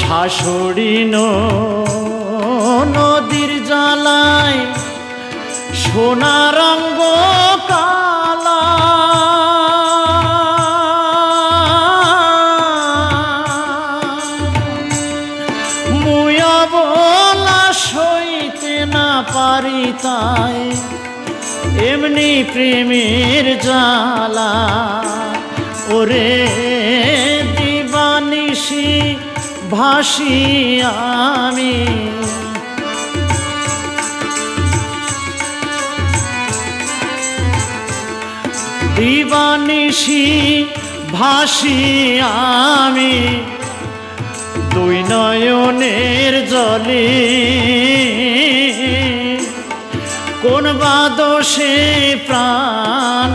শাশুড়ি নদীর জ্বালায় সোনার অঙ্গ কালা, মুয়া বলা সইতে না পারি তাই এমনি প্রেমের জ্বালা। ওরে দিবানিশি ভাসি আমি, দিবানিশি ভাসি আমি দুই নয়নের জলে। কোন বা দোষে প্রাণ